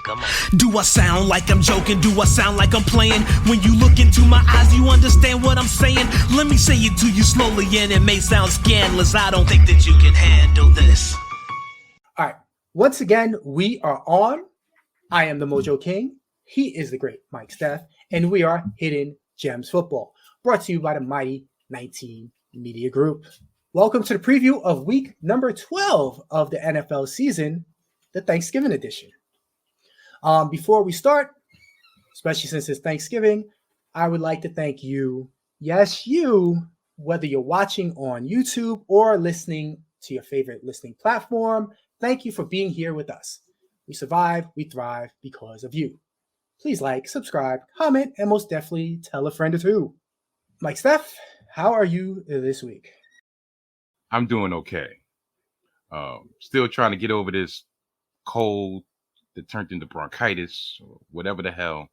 Come on. Do I sound like I'm joking? Do I sound like I'm playing? When you look into my eyes, you understand what I'm saying? Let me say it to you slowly, and it may sound scandalous. I don't think that you can handle this. All right. Once again, we are on. I am the Mojo King. He is the great Mike Steph, and we are Hidden Gems Football, brought to you by the mighty 19 Media Group. Welcome to the preview of week number 12 of the NFL season, the Thanksgiving edition. Before we start, especially since it's Thanksgiving, I would like to thank you, yes, you, whether you're watching on YouTube or listening to your favorite listening platform. Thank you for being here with us. We survive, we thrive because of you. Please like, subscribe, comment, and most definitely tell a friend or two. Mike Steph, how are you this week? I'm doing okay. Still trying to get over this cold that turned into bronchitis or whatever the hell.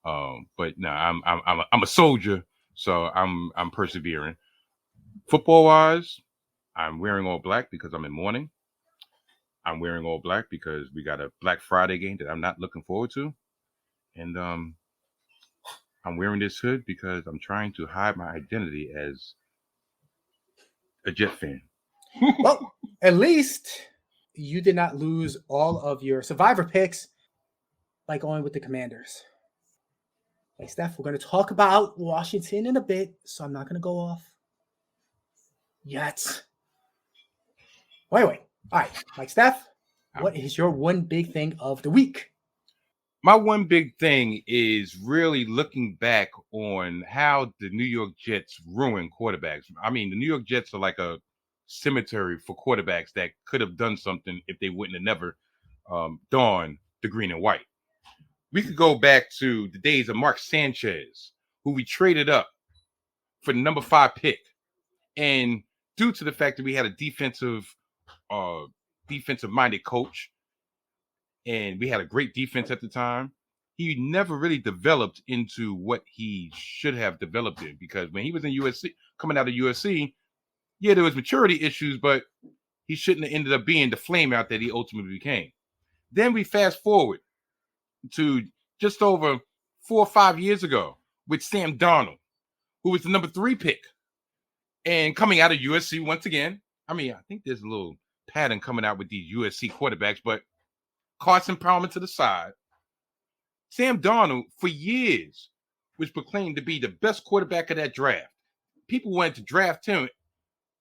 But no, I'm a soldier, so I'm persevering. Football wise, I'm wearing all black because I'm in mourning. I'm wearing all black because we got a Black Friday game that I'm not looking forward to. And I'm wearing this hood because I'm trying to hide my identity as a Jet fan. Well, at least you did not lose all of your survivor picks by going with the Commanders. Hey, Steph, we're going to talk about Washington in a bit, so I'm not going to go off yet. Well, anyway, all right, Mike Steph, what is your one big thing of the week? My one big thing is really looking back on how the New York Jets ruin quarterbacks. I mean, the New York Jets are like a cemetery for quarterbacks that could have done something if they wouldn't have never donned the green and white. We could go back to the days of Mark Sanchez, who we traded up for the number 5 pick. And due to the fact that we had a defensive-minded coach, and we had a great defense at the time, he never really developed into what he should have developed in. Because when he was in USC, coming out of USC, yeah, there was maturity issues, but he shouldn't have ended up being the flame out that he ultimately became. Then we fast forward to just over 4 or 5 years ago with Sam Darnold, who was the number 3 pick. And coming out of USC once again, I mean, I think there's a little pattern coming out with these USC quarterbacks, but Carson Palmer to the side. Sam Darnold, for years, was proclaimed to be the best quarterback of that draft. People wanted to draft him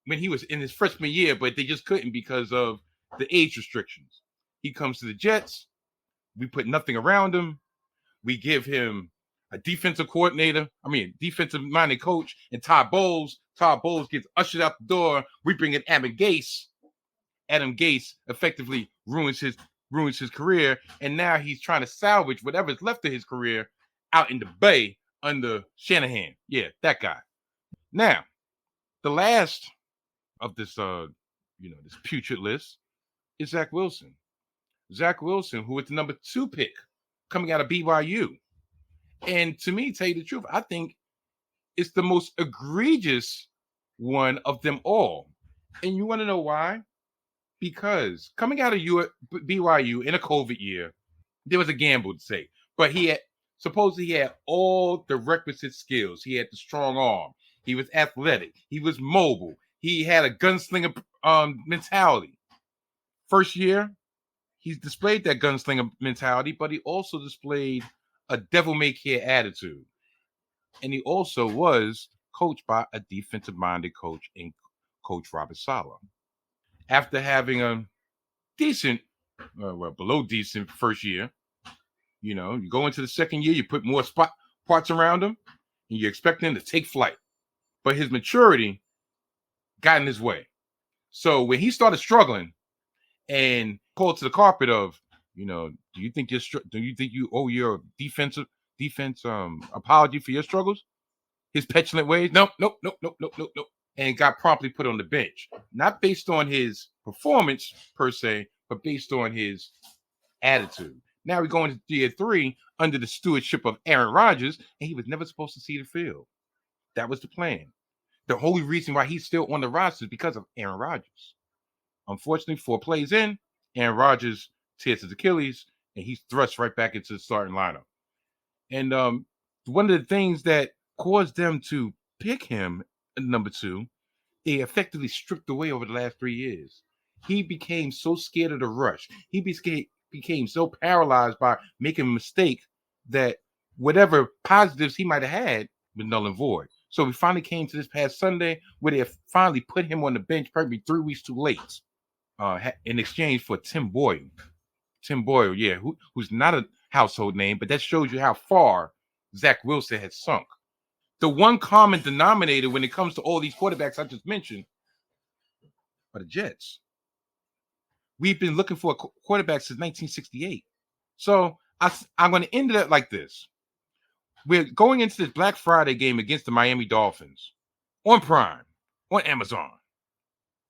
when he was in his freshman year, but they just couldn't because of the age restrictions. He comes to the Jets. We put nothing around him. We give him a defensive defensive-minded coach, and Todd Bowles. Todd Bowles gets ushered out the door. We bring in Adam Gase. Adam Gase effectively ruins his career, and now he's trying to salvage whatever's left of his career out in the Bay under Shanahan. Yeah, that guy. Now, the last of this, this putrid list is Zach Wilson. Zach Wilson, who was the number 2 pick coming out of BYU. And to me, tell you the truth, I think it's the most egregious one of them all. And you want to know why? Because coming out of BYU in a COVID year, there was a gamble to say, but he had all the requisite skills. He had the strong arm. He was athletic. He was mobile. He had a gunslinger mentality. First year, he's displayed that gunslinger mentality, but he also displayed a devil-may-care attitude. And he also was coached by a defensive-minded coach in Coach Robert Saleh. After having a decent, below decent first year, you go into the second year, you put more parts around him, and you expect him to take flight. But his maturity got in his way. So when he started struggling and called to the carpet of, do you think you owe your defense apology for your struggles? His petulant ways? Nope. And got promptly put on the bench. Not based on his performance per se, but based on his attitude. Now we're going to year 3 under the stewardship of Aaron Rodgers, and he was never supposed to see the field. That was the plan. The only reason why he's still on the roster is because of Aaron Rodgers. Unfortunately, 4 plays in, Aaron Rodgers tears his Achilles, and he's thrust right back into the starting lineup. And one of the things that caused them to pick him at number 2, they effectively stripped away over the last 3 years. He became so scared of the rush. He became so paralyzed by making a mistake that whatever positives he might have had was null and void. So we finally came to this past Sunday where they finally put him on the bench probably 3 weeks too late in exchange for Tim Boyle. Tim Boyle, yeah, who's not a household name, but that shows you how far Zach Wilson has sunk. The one common denominator when it comes to all these quarterbacks I just mentioned are the Jets. We've been looking for a quarterback since 1968. So I'm going to end it like this. We're going into this Black Friday game against the Miami Dolphins on Prime, on Amazon,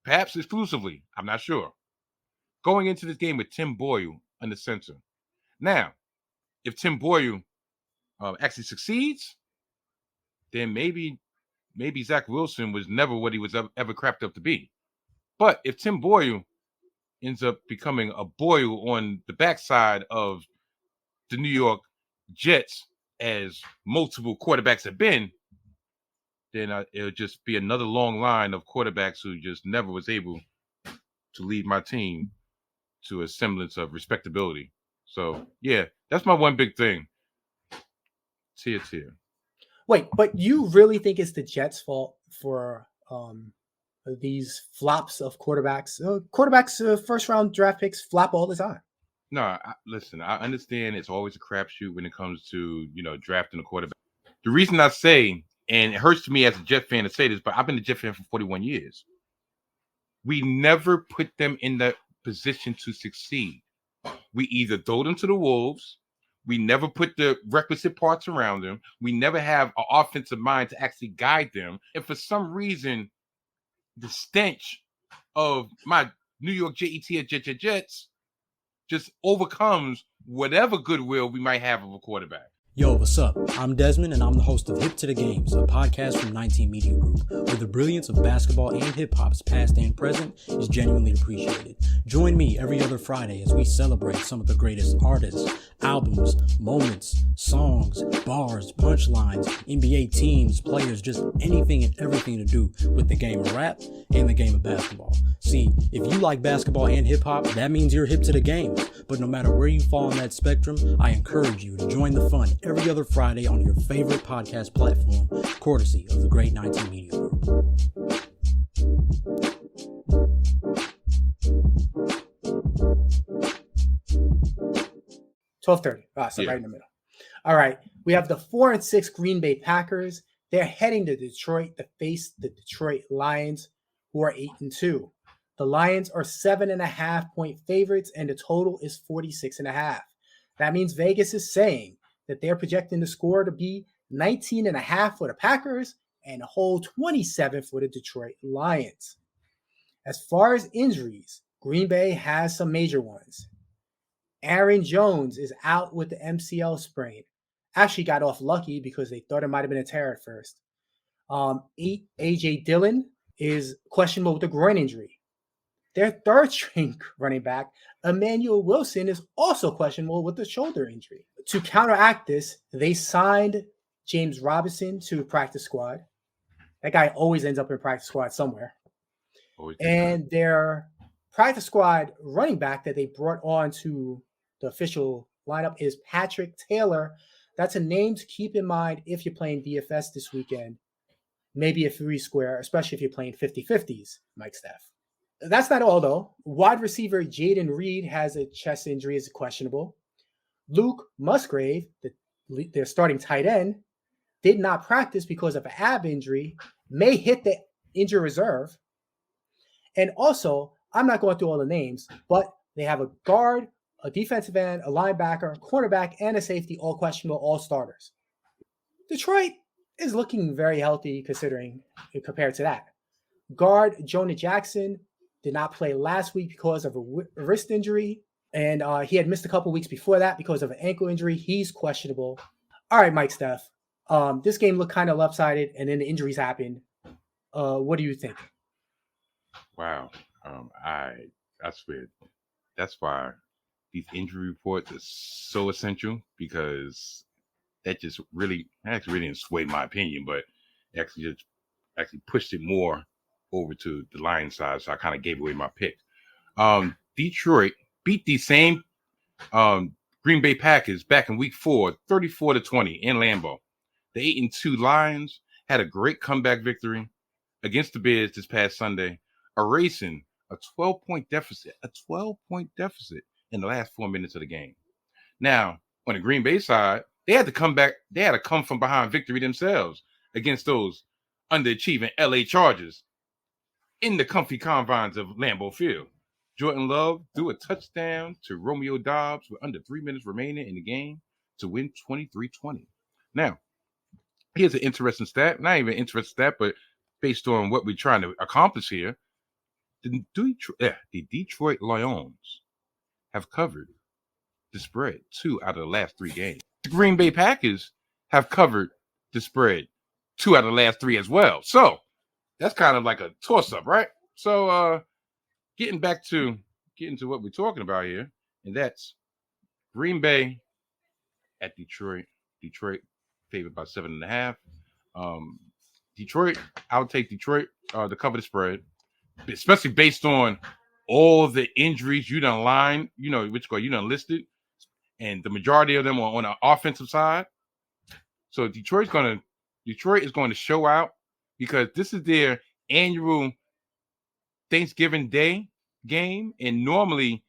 perhaps exclusively. I'm not sure. Going into this game with Tim Boyle in the center. Now, if Tim Boyle actually succeeds, then maybe Zach Wilson was never what he was ever cracked up to be. But if Tim Boyle ends up becoming a Boyle on the backside of the New York Jets, as multiple quarterbacks have been, then it'll just be another long line of quarterbacks who just never was able to lead my team to a semblance of respectability. So, yeah, that's my one big thing. Tier. Wait, but you really think it's the Jets' fault for these flops of quarterbacks? First-round draft picks flop all the time. No, listen, I understand it's always a crapshoot when it comes to, drafting a quarterback. The reason I say, and it hurts to me as a Jet fan to say this, but I've been a Jet fan for 41 years. We never put them in the position to succeed. We either throw them to the wolves. We never put the requisite parts around them. We never have an offensive mind to actually guide them. And for some reason, the stench of my New York Jet-E-T-S Jets just overcomes whatever goodwill we might have of a quarterback. Yo, what's up? I'm Desmond, and I'm the host of Hip to the Games, a podcast from 19 Media Group, where the brilliance of basketball and hip-hop's past and present is genuinely appreciated. Join me every other Friday as we celebrate some of the greatest artists, albums, moments, songs, bars, punchlines, NBA teams, players, just anything and everything to do with the game of rap and the game of basketball. See, if you like basketball and hip-hop, that means you're hip to the games. But no matter where you fall on that spectrum, I encourage you to join the fun every other Friday on your favorite podcast platform, courtesy of the great 19 Media Group. $12:30. So right in the middle. All right. We have the 4-6 Green Bay Packers. They're heading to Detroit to face the Detroit Lions, who are 8-2. The Lions are 7.5-point favorites, and the total is 46.5. That means Vegas is saying that they're projecting the score to be 19.5 for the Packers and a whole 27 for the Detroit Lions. As far as injuries, Green Bay has some major ones. Aaron Jones is out with the MCL sprain. Actually got off lucky because they thought it might have been a tear at first. A.J. Dillon is questionable with a groin injury. Their third-string running back, Emmanuel Wilson, is also questionable with a shoulder injury. To counteract this, they signed James Robinson to practice squad. That guy always ends up in practice squad somewhere. And their practice squad running back that they brought on to the official lineup is Patrick Taylor. That's a name to keep in mind if you're playing DFS this weekend. Maybe a free square, especially if you're playing 50-50s, Mike Steph. That's not all, though. Wide receiver Jaden Reed has a chest injury, is questionable. Luke Musgrave, their starting tight end, did not practice because of an ab injury, may hit the injury reserve. And also, I'm not going through all the names, but they have a guard, a defensive end, a linebacker, a cornerback, and a safety, all questionable, all starters. Detroit is looking very healthy compared to that. Guard Jonah Jackson did not play last week because of a wrist injury, and he had missed a couple weeks before that because of an ankle injury. He's questionable. All right, Mike Steph. This game looked kind of lopsided, and then the injuries happened. What do you think? Wow. I swear, that's why these injury reports are so essential because that just really didn't sway my opinion, but actually pushed it more over to the Lions side. So I kind of gave away my pick. Detroit beat the same Green Bay Packers back in week 4, 34-20 in Lambeau. The 8-2 Lions had a great comeback victory against the Bears this past Sunday, erasing a 12-point deficit in the last 4 minutes of the game. Now, on the Green Bay side, they had to come back. They had to come from behind victory themselves against those underachieving LA Chargers in the comfy confines of Lambeau Field. Jordan Love threw a touchdown to Romeo Doubs with under 3 minutes remaining in the game to win 23-20. Now, here's an interesting stat. Not even an interesting stat, but based on what we're trying to accomplish here, the Detroit Lions have covered the spread 2 out of the last 3 games. The Green Bay Packers have covered the spread 2 out of the last 3 as well. So that's kind of like a toss-up, right? So getting to what we're talking about here, and that's Green Bay at Detroit. Detroit favored by 7.5. Detroit, I'll take Detroit to cover the spread, especially based on all the injuries you done listed, and the majority of them are on the offensive side. So Detroit is going to show out because this is their annual Thanksgiving Day game, and normally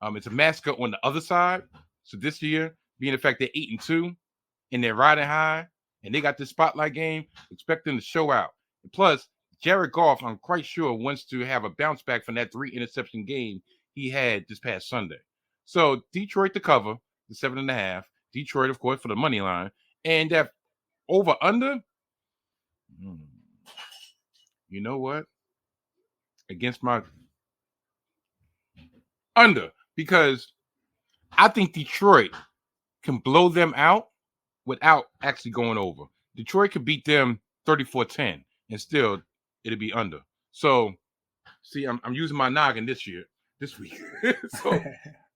it's a massacre on the other side. So this year, being the fact they're 8-2 and they're riding high and they got this spotlight game, expect them to show out. And plus, Jared Goff, I'm quite sure, wants to have a bounce back from that 3-interception game he had this past Sunday. So Detroit to cover the 7.5. Detroit, of course, for the money line. And that over under, you know what? Against my under, because I think Detroit can blow them out without actually going over. Detroit could beat them 34-10 and still it'll be under. So see, I'm using my noggin this week. So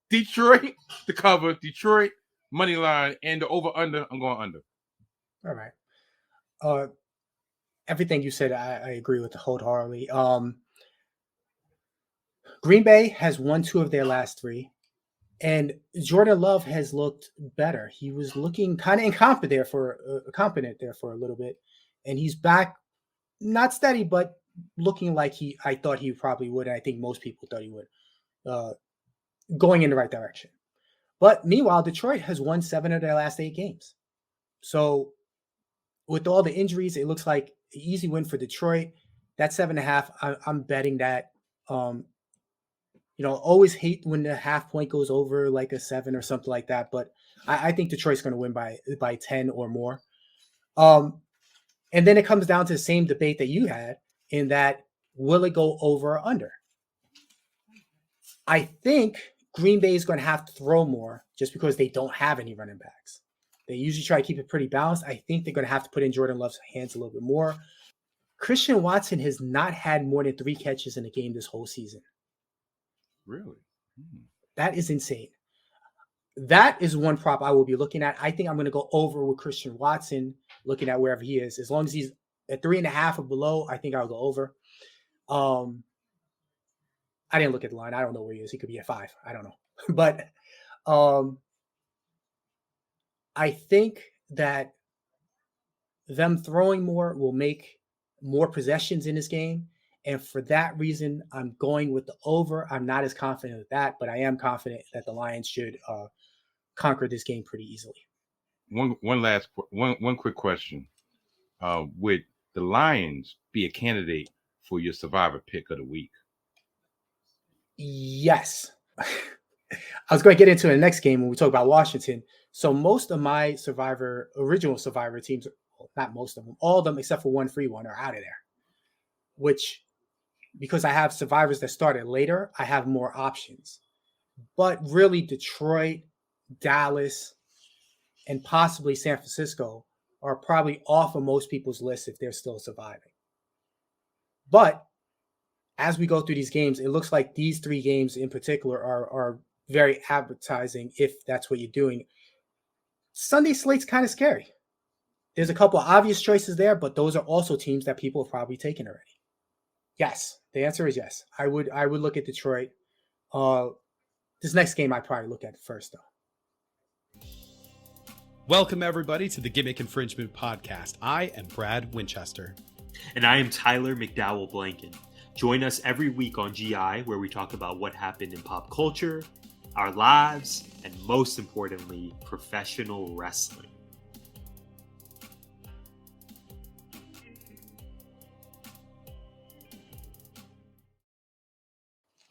Detroit to cover, Detroit money line, and the over under, I'm going under. All right. Everything you said, I agree with wholeheartedly. Green Bay has won 2 of their last 3, and Jordan Love has looked better. He was looking kind of incompetent there for a little bit, and he's back, not steady, but looking like I thought he probably would. And I think most people thought he would, going in the right direction. But meanwhile, Detroit has won 7 of their last 8 games. So with all the injuries, it looks like an easy win for Detroit. That 7.5, I'm betting that. Always hate when the half point goes over like a 7 or something like that. But I think Detroit's going to win by 10 or more. And then it comes down to the same debate that you had in that, will it go over or under? I think Green Bay is going to have to throw more just because they don't have any running backs. They usually try to keep it pretty balanced. I think they're going to have to put in Jordan Love's hands a little bit more. Christian Watson has not had more than 3 catches in a game this whole season. Really? That is insane. That is one prop I will be looking at. I think I'm going to go over with Christian Watson, looking at wherever he is. As long as he's at 3.5 or below, I think I'll go over. I didn't look at the line. I don't know where he is. He could be at 5. I don't know. But I think that them throwing more will make more possessions in this game. And for that reason, I'm going with the over. I'm not as confident with that, but I am confident that the Lions should conquer this game pretty easily. One quick question. Would the Lions be a candidate for your survivor pick of the week? Yes. I was going to get into the next game when we talk about Washington. So most of my original survivor teams, well, not most of them, all of them except for one free one are out of there, which, because I have survivors that started later, I have more options. But really, Detroit, Dallas, and possibly San Francisco are probably off of most people's list if they're still surviving. But as we go through these games, it looks like these 3 games in particular are very advertising if that's what you're doing. Sunday slate's kind of scary. There's a couple of obvious choices there, but those are also teams that people have probably taken already. Yes, the answer is yes. I would look at Detroit. This next game I'd probably look at first, though. Welcome, everybody, to the Gimmick Infringement podcast. I am Brad Winchester. And I am Tyler McDowell Blanken. Join us every week on GI, where we talk about what happened in pop culture, our lives, and most importantly, professional wrestling.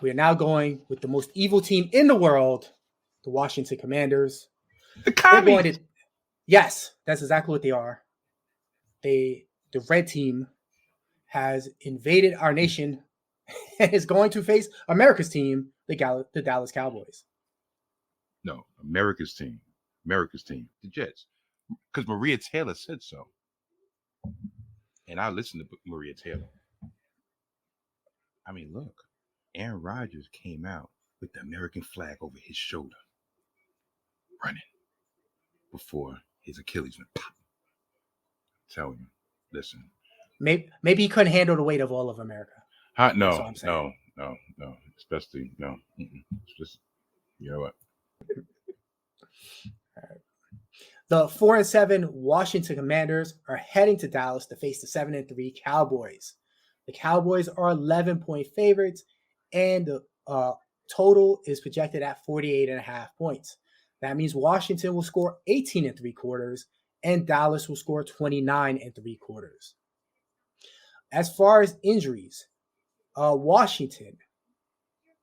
We are now going with the most evil team in the world, the Washington Commanders. The commies. Yes, that's exactly what they are. The red team has invaded our nation and is going to face America's team, the Dallas Cowboys. No, America's team. The Jets. Because Maria Taylor said so. And I listened to Maria Taylor. I mean, look. Aaron Rodgers came out with the American flag over his shoulder, running before his Achilles went pop. Tell you, listen. Maybe he couldn't handle the weight of all of America. No. Especially, no. It's just, you know what? The 4-7 Washington Commanders are heading to Dallas to face the 7-3 Cowboys. The Cowboys are 11-point favorites, and the total is projected at 48.5 points. That means Washington will score 18.75, and Dallas will score 29.75. As far as injuries, Washington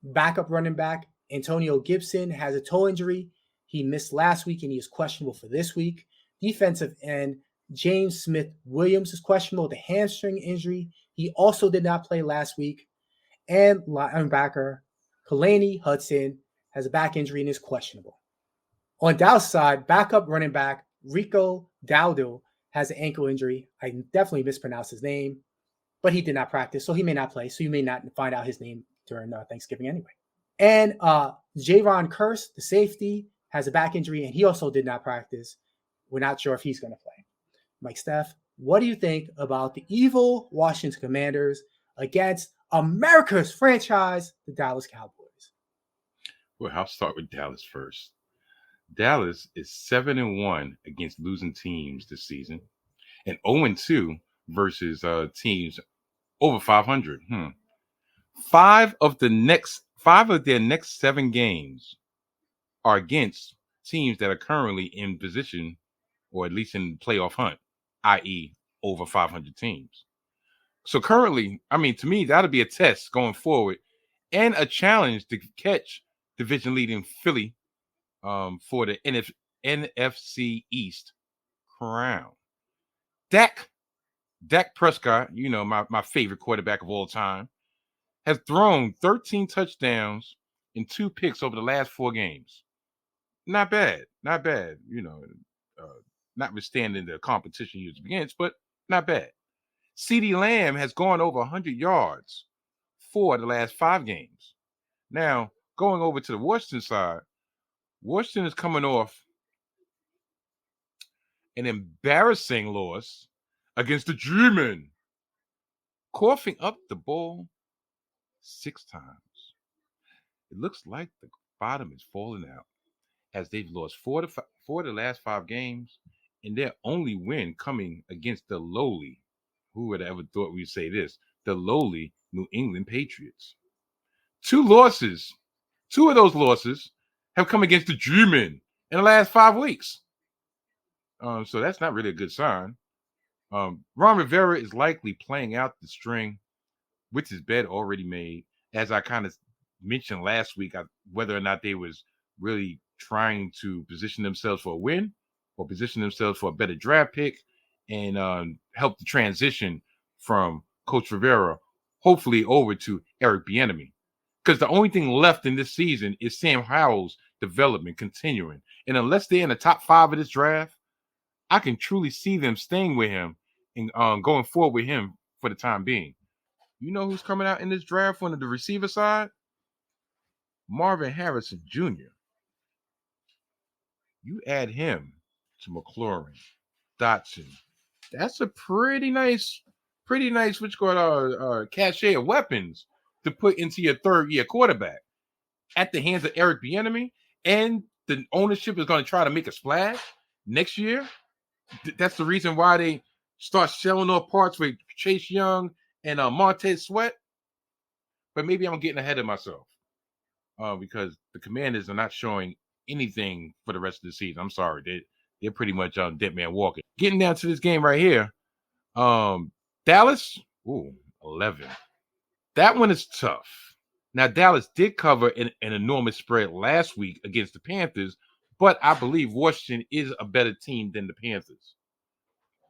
backup running back Antonio Gibson has a toe injury. He missed last week and he is questionable for this week. Defensive end James Smith-Williams is questionable with a hamstring injury. He also did not play last week. And linebacker Kalani Hudson has a back injury and is questionable. On Dallas' side, backup running back Rico Dowdle has an ankle injury. I definitely mispronounced his name, but he did not practice, so he may not play. So you may not find out his name during Thanksgiving anyway. And Javon Curse, the safety, has a back injury, and he also did not practice. We're not sure if he's going to play. Mike Steph, what do you think about the evil Washington Commanders against America's franchise, the Dallas Cowboys? Well, I'll start with Dallas first. Dallas is 7-1 against losing teams this season, and 0-2 versus teams over 500. Five of their next 7 games are against teams that are currently in position, or at least in playoff hunt, i.e., over 500 teams. So currently, I mean, to me, that'll be a test going forward and a challenge to catch division leading Philly for the NFC East crown. Dak Prescott, you know, my favorite quarterback of all time, has thrown 13 touchdowns and 2 picks over the last 4 games. Not bad, you know, notwithstanding the competition he was against, but not bad. CeeDee Lamb has gone over 100 yards for the last 5 games. Now, going over to the Washington side, Washington is coming off an embarrassing loss against the German, coughing up the ball 6 times. It looks like the bottom is falling out as they've lost 4 of the last 5 games, and their only win coming against the lowly, who would have ever thought we'd say this, the lowly New England Patriots. 2 of those losses have come against the German in the last 5 weeks. So that's not really a good sign. Ron Rivera is likely playing out the string with his bed already made. As I kind of mentioned last week, whether or not they was really trying to position themselves for a win or position themselves for a better draft pick and help the transition from Coach Rivera, hopefully over to Eric Bieniemy. Because the only thing left in this season is Sam Howell's development continuing. And unless they're in the top 5 of this draft, I can truly see them staying with him and going forward with him for the time being. You know who's coming out in this draft on the receiver side? Marvin Harrison Jr. You add him to McLaurin, Dotson. That's a pretty nice cachet of weapons to put into your third-year quarterback at the hands of Eric Bieniemy, and the ownership is going to try to make a splash next year. That's the reason why they start selling off parts with Chase Young and Montez Sweat. But maybe I'm getting ahead of myself because the Commanders are not showing anything for the rest of the season. I'm sorry. They're pretty much on dead man walking. Getting down to this game right here. Dallas, 11. That one is tough. Now, Dallas did cover an enormous spread last week against the Panthers, but I believe Washington is a better team than the Panthers.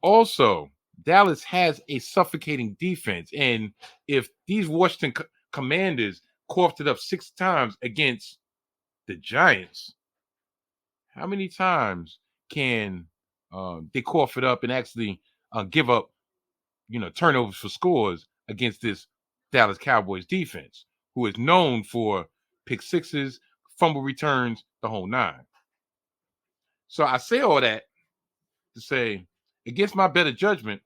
Also, Dallas has a suffocating defense, and if these Washington Commanders coughed it up 6 times against the Giants, how many times can they cough it up and actually give up, turnovers for scores against this Dallas Cowboys defense, who is known for pick sixes, fumble returns, the whole 9. So I say all that to say, against my better judgment,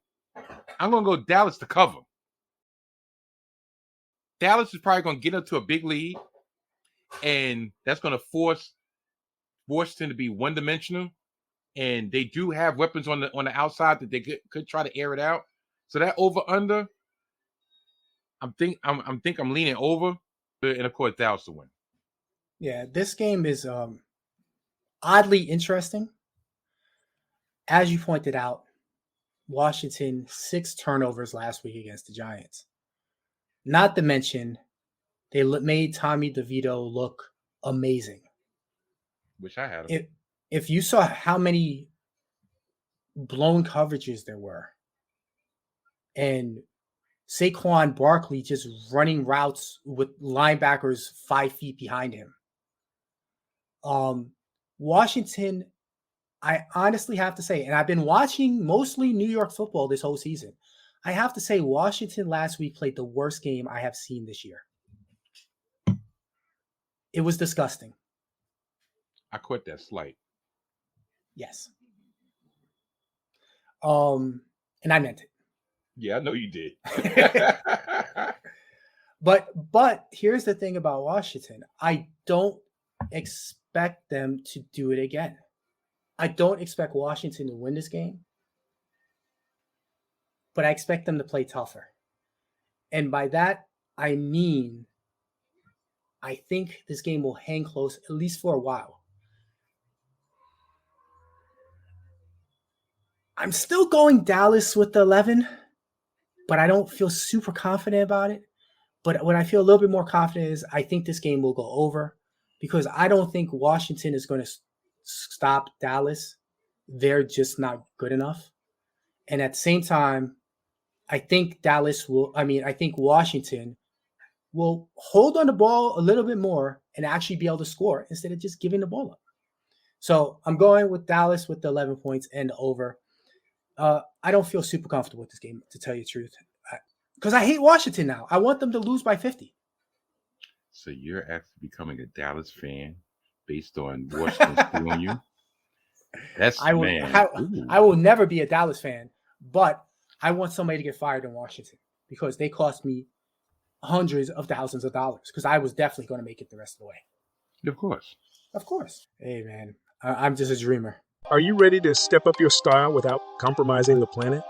I'm going to go Dallas to cover. Dallas is probably going to get up to a big lead, and that's going to force Washington to be one-dimensional. And they do have weapons on the outside that they could try to air it out. So that over-under, I'm leaning over, and of course Dallas to win. Yeah, this game is oddly interesting. As you pointed out, Washington 6 turnovers last week against the Giants. Not to mention, they made Tommy DeVito look amazing. Wish I had him. If you saw how many blown coverages there were, and Saquon Barkley just running routes with linebackers 5 feet behind him. Washington, I honestly have to say, and I've been watching mostly New York football this whole season, I have to say Washington last week played the worst game I have seen this year. It was disgusting. I caught that slight. Yes. And I meant it. Yeah, I know you did. But here's the thing about Washington. I don't expect them to do it again. I don't expect Washington to win this game, but I expect them to play tougher. And by that, I mean, I think this game will hang close, at least for a while. I'm still going Dallas with the 11, but I don't feel super confident about it. But what I feel a little bit more confident is I think this game will go over because I don't think Washington is going to stop Dallas. They're just not good enough. And at the same time, I think Washington will hold on the ball a little bit more and actually be able to score instead of just giving the ball up. So I'm going with Dallas with the 11 points and over. I don't feel super comfortable with this game, to tell you the truth, because I hate Washington now. I want them to lose by 50. So you're actually becoming a Dallas fan based on Washington screwing you? I will never be a Dallas fan, but I want somebody to get fired in Washington because they cost me hundreds of thousands of dollars because I was definitely going to make it the rest of the way. Of course. Of course. Hey, man, I'm just a dreamer. Are you ready to step up your style without compromising the planet?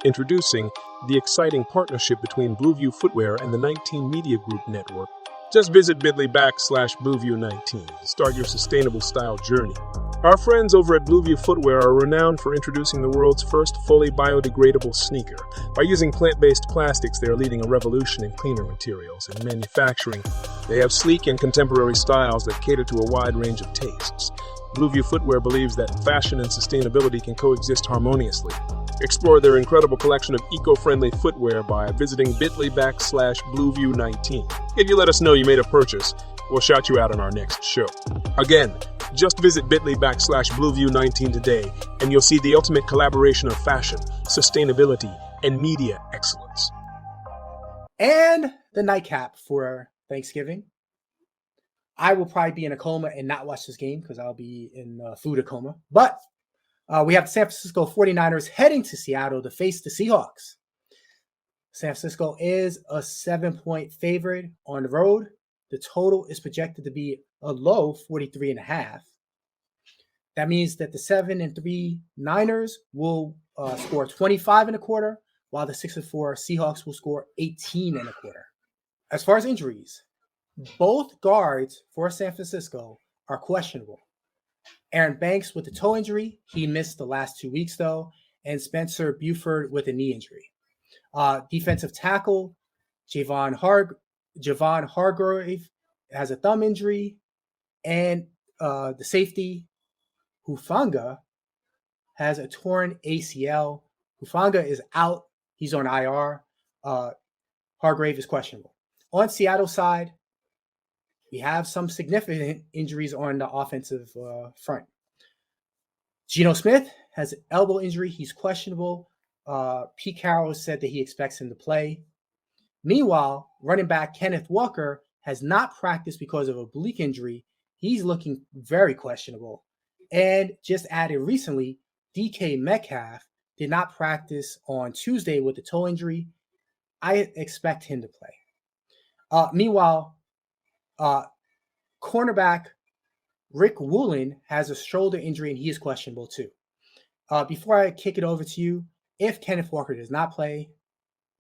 Introducing the exciting partnership between Blueview Footwear and the 19 Media Group Network. Just visit bit.ly/Blueview19 to start your sustainable style journey. Our friends over at Blueview Footwear are renowned for introducing the world's first fully biodegradable sneaker. By using plant-based plastics, they are leading a revolution in cleaner materials and manufacturing. They have sleek and contemporary styles that cater to a wide range of tastes. Blueview Footwear believes that fashion and sustainability can coexist harmoniously. Explore their incredible collection of eco-friendly footwear by visiting bit.ly/Blueview19. If you let us know you made a purchase, we'll shout you out on our next show. Again, just visit bit.ly/Blueview19 today, and you'll see the ultimate collaboration of fashion, sustainability, and media excellence. And the nightcap for Thanksgiving. I will probably be in a coma and not watch this game because I'll be in food coma. But we have the San Francisco 49ers heading to Seattle to face the Seahawks. San Francisco is a 7-point favorite on the road. The total is projected to be a low 43.5. That means that the 7-3 Niners will score 25 and a quarter, while the 6-4 Seahawks will score 18 and a quarter. As far as injuries, both guards for San Francisco are questionable. Aaron Banks with a toe injury. He missed the last 2 weeks, though. And Spencer Buford with a knee injury. Defensive tackle, Javon Hargrave has a thumb injury. And the safety, Hufanga, has a torn ACL. Hufanga is out. He's on IR. Hargrave is questionable. On Seattle side, we have some significant injuries on the offensive front. Geno Smith has an elbow injury. He's questionable. Pete Carroll said that he expects him to play. Meanwhile, running back Kenneth Walker has not practiced because of a oblique injury. He's looking very questionable. And just added recently, DK Metcalf did not practice on Tuesday with a toe injury. I expect him to play. Meanwhile, cornerback Rick Woolen has a shoulder injury and he is questionable too. Before I kick it over to you, if Kenneth Walker does not play,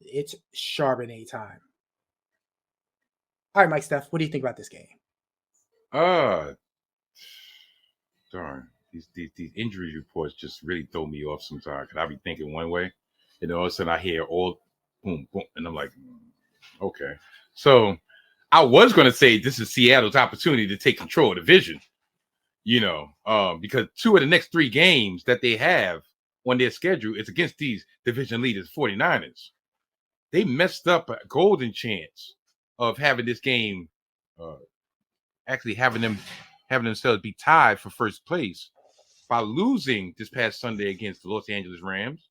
it's Charbonnet time. All right, Mike Steph, what do you think about this game? Darn. These injury reports just really throw me off sometimes. Cause I be thinking one way, and then all of a sudden I hear all boom, boom, and I'm like, okay. So I was going to say this is Seattle's opportunity to take control of the division, because 2 of the next 3 games that they have on their schedule is against these division leaders, 49ers. They messed up a golden chance of having this game, actually having themselves be tied for first place by losing this past Sunday against the Los Angeles Rams.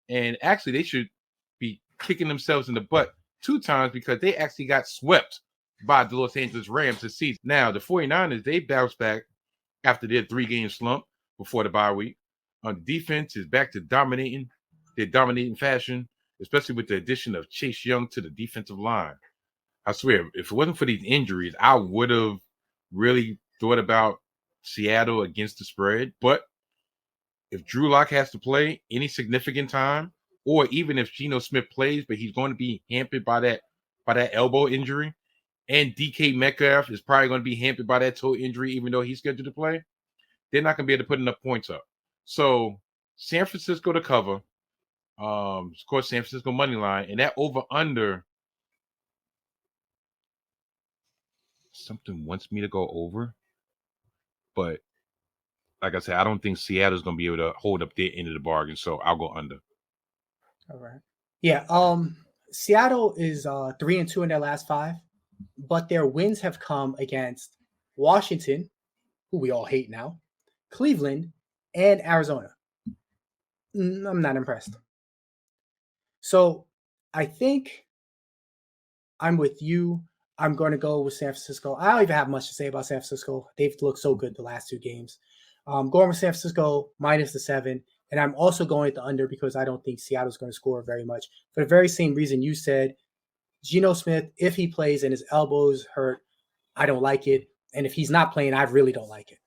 And actually, they should be kicking themselves in the butt 2 times because they actually got swept by the Los Angeles Rams this season. Now, the 49ers, they bounced back after their 3-game slump before the bye week. The defense is back to dominating fashion, especially with the addition of Chase Young to the defensive line. I swear, if it wasn't for these injuries, I would have really thought about Seattle against the spread. But if Drew Lock has to play any significant time, or even if Geno Smith plays, but he's going to be hampered by that elbow injury, and DK Metcalf is probably going to be hampered by that toe injury, even though he's scheduled to play, they're not going to be able to put enough points up. So San Francisco to cover, of course, San Francisco money line, and that over-under, something wants me to go over, but like I said, I don't think Seattle's going to be able to hold up their end of the bargain, so I'll go under. All right. Yeah, Seattle is 3-2 in their last 5, but their wins have come against Washington, who we all hate now, Cleveland, and Arizona. I'm not impressed. So I think I'm with you. I'm going to go with San Francisco. I don't even have much to say about San Francisco. They've looked so good the last 2 games. Going with San Francisco minus the 7. And I'm also going at the under because I don't think Seattle's going to score very much. For the very same reason you said, Geno Smith, if he plays and his elbows hurt, I don't like it. And if he's not playing, I really don't like it.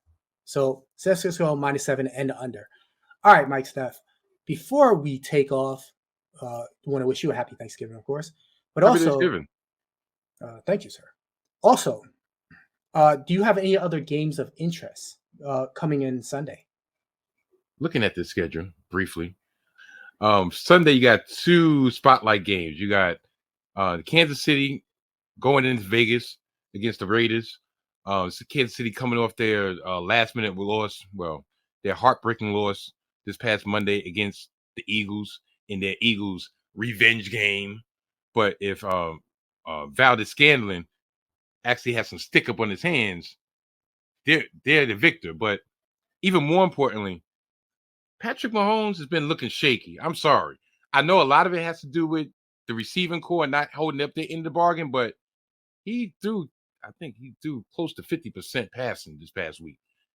So San Francisco minus 7 and the under. All right, Mike Steph. Before we take off, I want to wish you a happy Thanksgiving, of course. But Happy also, Thanksgiving. Thank you, sir. Also, do you have any other games of interest coming in Sunday? Looking at this schedule briefly, Sunday you got 2 spotlight games. You got Kansas City going into Vegas against the Raiders. Kansas City coming off their last-minute loss, their heartbreaking loss this past Monday against the Eagles in their Eagles revenge game. But if Valdez Scandlin actually has some stick up on his hands, they're the victor. But even more importantly, Patrick Mahomes has been looking shaky. I'm sorry. I know a lot of it has to do with the receiving core not holding up their end of the bargain, but he threw I think he threw close to 50% passing this past week,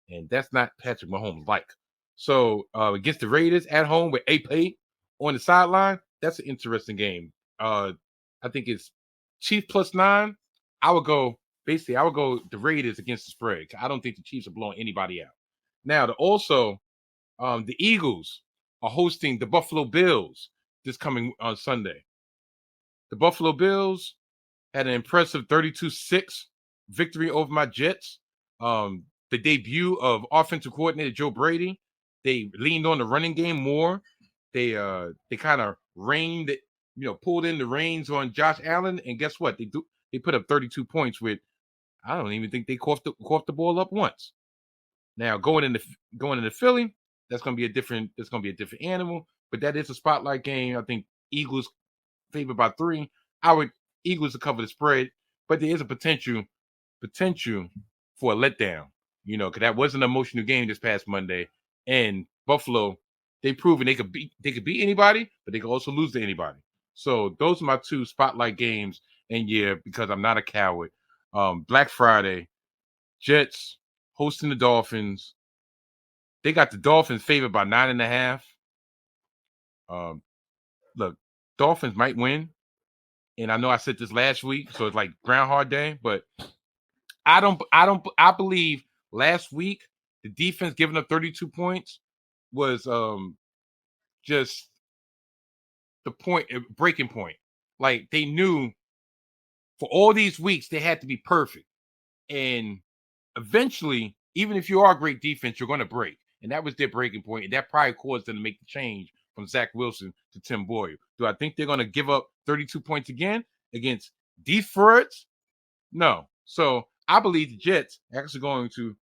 and that's not Patrick Mahomes like. So against the Raiders at home with AP on the sideline, that's an interesting game. I think it's Chiefs +9. I would go the Raiders against the spread. I don't think the Chiefs are blowing anybody out. Now, the Eagles are hosting the Buffalo Bills this coming on Sunday. The Buffalo Bills had an impressive 32-6 victory over my Jets. The debut of offensive coordinator Joe Brady. They leaned on the running game more. They kind of pulled in the reins on Josh Allen, and guess what? They put up 32 points with, I don't even think they coughed the ball up once. Now going into Philly, that's gonna be a different animal, but that is a spotlight game. I think Eagles favored by 3. I would Eagles to cover the spread, but there is a potential for a letdown, because that was an emotional game this past Monday. And Buffalo, they've proven they could beat anybody, but they could also lose to anybody. So those are my 2 spotlight games. And yeah, because I'm not a coward, Black Friday, Jets hosting the Dolphins. They got the Dolphins favored by 9.5. Look, Dolphins might win. And I know I said this last week, so it's like Groundhog Day, but I believe last week the defense giving up 32 points was just the breaking point. Like, they knew for all these weeks they had to be perfect. And eventually, even if you are a great defense, you're going to break. And that was their breaking point. And that probably caused them to make the change from Zach Wilson to Tim Boyle. Do I think they're going to give up 32 points again against Detroit? No. So I believe the Jets are actually going to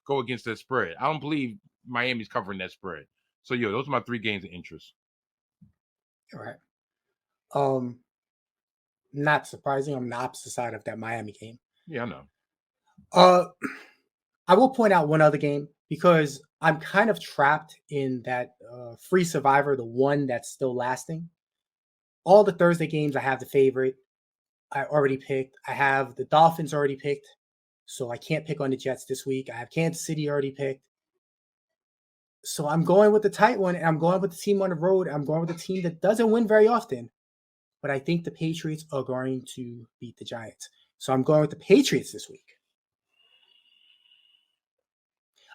go against that spread. I don't believe Miami's covering that spread. So, those are my 3 games of interest. All right. Not surprising. I'm the opposite side of that Miami game. Yeah, I know. I will point out one other game because I'm kind of trapped in that free survivor, the one that's still lasting. All the Thursday games, I have the favorite. I already picked. I have the Dolphins already picked, so I can't pick on the Jets this week. I have Kansas City already picked. So I'm going with the tight one, and I'm going with the team on the road. I'm going with the team that doesn't win very often, but I think the Patriots are going to beat the Giants. So I'm going with the Patriots this week.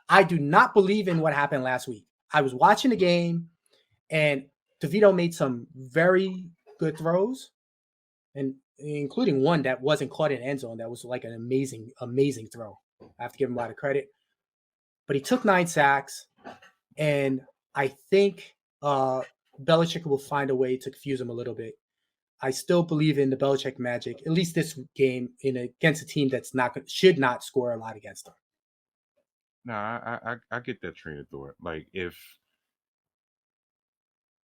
I do not believe in what happened last week. I was watching the game, and DeVito made some very good throws, and including one that wasn't caught in end zone. That was like an amazing, amazing throw. I have to give him a lot of credit. But he took 9 sacks, and I think Belichick will find a way to confuse him a little bit. I still believe in the Belichick magic, at least this game, against a team that's should not score a lot against them. No, I get that train of thought. Like, if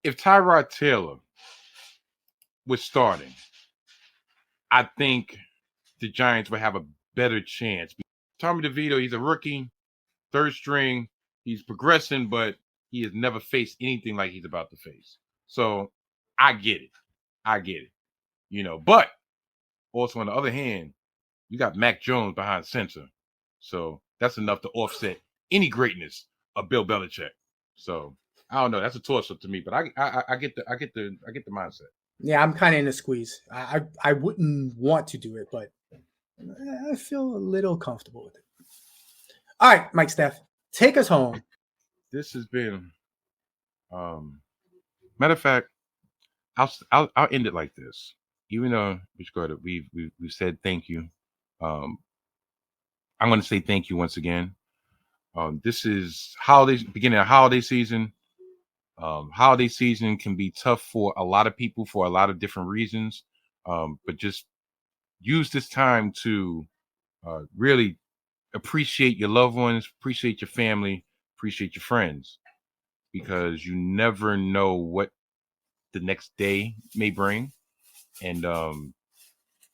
Tyrod Taylor was starting, I think the Giants would have a better chance. Tommy DeVito, he's a rookie, 3rd string. He's progressing, but he has never faced anything like he's about to face. So I get it. But also on the other hand, you got Mac Jones behind center. So that's enough to offset any greatness of Bill Belichick. So I don't know. That's a toss-up to me, but I get the mindset. Yeah, I'm kind of in a squeeze. I wouldn't want to do it, but I feel a little comfortable with it. All right, Mike Steph, take us home. This has been, matter of fact, I'll end it like this. Even though we've said thank you, I'm going to say thank you once again. This is beginning of holiday season. Holiday season can be tough for a lot of people for a lot of different reasons. But just use this time to really appreciate your loved ones, appreciate your family, appreciate your friends, because you never know what the next day may bring. And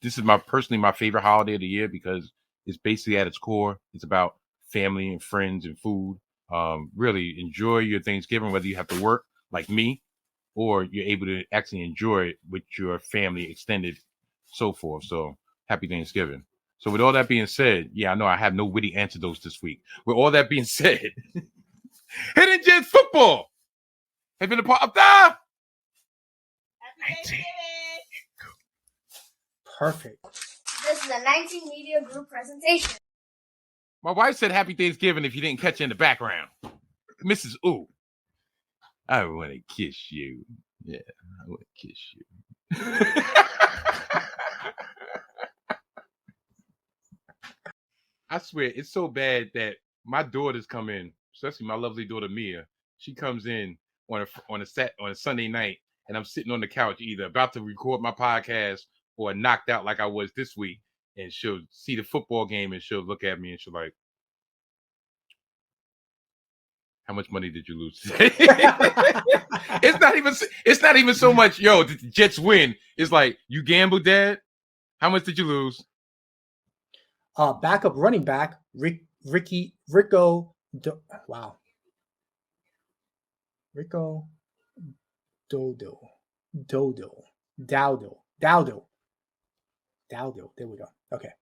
this is my favorite holiday of the year because it's basically at its core, it's about family and friends and food. Really enjoy your Thanksgiving, whether you have to work like me or you're able to actually enjoy it with your family, extended, so forth. So Happy Thanksgiving. So with all that being said, yeah, I know I have no witty antidotes this week. With all that being said, Hidden Gems football has been a part of the Perfect. This is a 19 Media Group presentation. My wife said Happy Thanksgiving if you didn't catch it in the background. Mrs. Ooh, I want to kiss you. Yeah, I want to kiss you. I swear, it's so bad that my daughters come in, especially my lovely daughter Mia. She comes in on a Sunday night, and I'm sitting on the couch, either about to record my podcast or knocked out like I was this week. And she'll see the football game, and she'll look at me, and she'll like, "How much money did you lose today?" It's not even so much, yo, did the Jets win? It's like, you gambled, Dad? How much did you lose? Backup running back, Rico Dowdle. There we go. Okay.